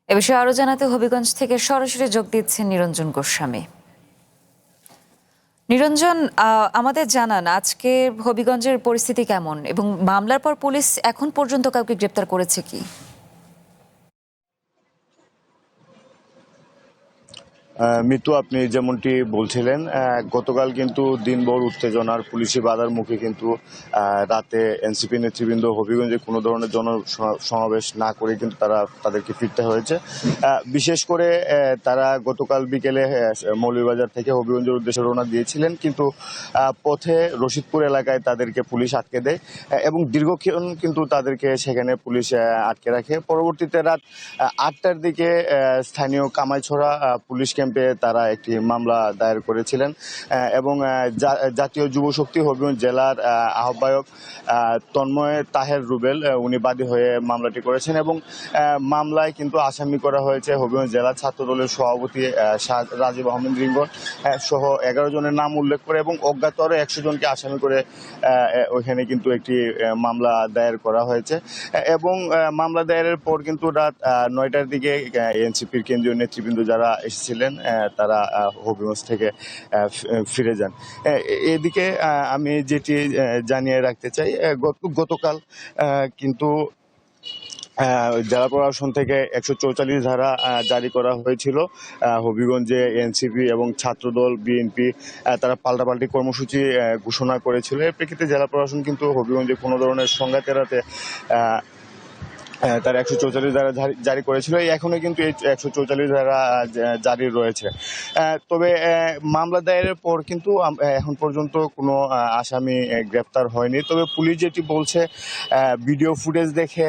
এ বিষয়ে আরো জানাতে হবিগঞ্জ থেকে সরাসরি যোগ দিচ্ছেন নিরঞ্জন গোস্বামী। নিরঞ্জন, আমাদের জানান আজকে হবিগঞ্জের পরিস্থিতি কেমন এবং মামলার পর পুলিশ এখন পর্যন্ত কাউকে গ্রেপ্তার করেছে কি? মিতু, আপনি যেমনটি বলছিলেন, গতকাল কিন্তু দিনভর উত্তেজনার পুলিশি বাধার মুখে কিন্তু রাতে এনসিপি নেতৃবৃন্দ হবিগঞ্জে কোনো ধরনের সমাবেশ না করে কিন্তু তাদেরকে ফিরতে হয়েছে। বিশেষ করে তারা গতকাল বিকেলে মৌলভীবাজার থেকে হবিগঞ্জের উদ্দেশ্যে রওনা দিয়েছিলেন, কিন্তু পথে রশিদপুর এলাকায় তাদেরকে পুলিশ আটকে দেয় এবং দীর্ঘক্ষণ কিন্তু তাদেরকে সেখানে পুলিশ আটকে রাখে। পরবর্তীতে রাত 8টার দিকে স্থানীয় কামাইছড়া পুলিশ ক্যাম্পে তারা একটি মামলা দায়ের করেছিলেন এবং জাতীয় যুব শক্তি হবিগঞ্জ জেলার আহ্বায়ক তন্ময় তাহের রুবেল উনি বাদী হয়ে মামলাটি করেছেন এবং মামলায় কিন্তু আসামি করা হয়েছে হবিগঞ্জ জেলা ছাত্র দলের সভাপতি রাজীব আহমেদ রিঙ্গন সহ 11 জনের নাম উল্লেখ করে এবং অজ্ঞাত আরও 100 জনকে আসামি করে ওইখানে কিন্তু একটি মামলা দায়ের করা হয়েছে এবং মামলা দায়েরের পর কিন্তু রাত 9টার দিকে এনসিপির কেন্দ্রীয় নেতৃবৃন্দ যারা এসেছিলেন তারা হবিগঞ্জ থেকে ফিরে যান। এদিকে আমি যেটি জানিয়ে রাখতে চাই, গতকাল কিন্তু জেলা প্রশাসন থেকে 144 ধারা জারি করা হয়েছিল। হবিগঞ্জে এনসিপি এবং ছাত্রদল বিএনপি তারা পাল্টাপাল্টি কর্মসূচি ঘোষণা করেছিল। এর প্রেক্ষিতে জেলা প্রশাসন কিন্তু হবিগঞ্জে কোনো ধরনের সংঘাত এড়াতে তার 144 ধারা জারি করেছিল। এখনো কিন্তু এই 144 ধারা জারি রয়েছে। তবে মামলা দায়েরের পর কিন্তু এখন পর্যন্ত কোনো আসামি গ্রেপ্তার হয়নি। তবে পুলিশ যেটি বলছে, ভিডিও ফুটেজ দেখে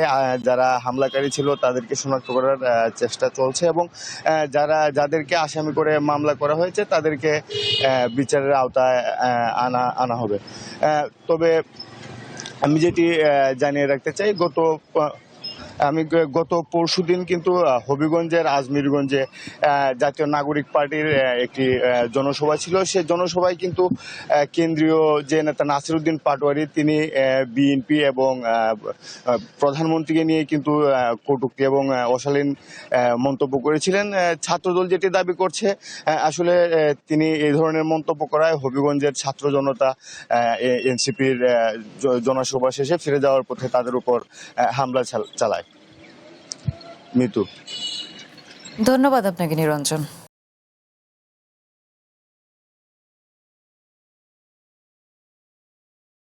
যারা হামলাকারী ছিল তাদেরকে শনাক্ত করার চেষ্টা চলছে এবং যাদেরকে আসামি করে মামলা করা হয়েছে তাদেরকে বিচারের আওতায় আনা হবে। তবে আমি যেটি জানিয়ে রাখতে চাই, গত পরশুদিন কিন্তু হবিগঞ্জের আজমিরগঞ্জে জাতীয় নাগরিক পার্টির একটি জনসভা ছিল। সেই জনসভায় কিন্তু কেন্দ্রীয় যে নেতা নাসিরউদ্দিন পাটোয়ারি তিনি বিএনপি এবং প্রধানমন্ত্রীকে নিয়ে কিন্তু কটূক্তি এবং অশালীন মন্তব্য করেছিলেন। ছাত্রদল যেটি দাবি করছে, আসলে তিনি এই ধরনের মন্তব্য করায় হবিগঞ্জের ছাত্র জনতা এনসিপির জনসভা শেষে ফিরে যাওয়ার পথে তাদের উপর হামলা চালায়। মিতু, ধন্যবাদ আপনাকে নিরঞ্জন।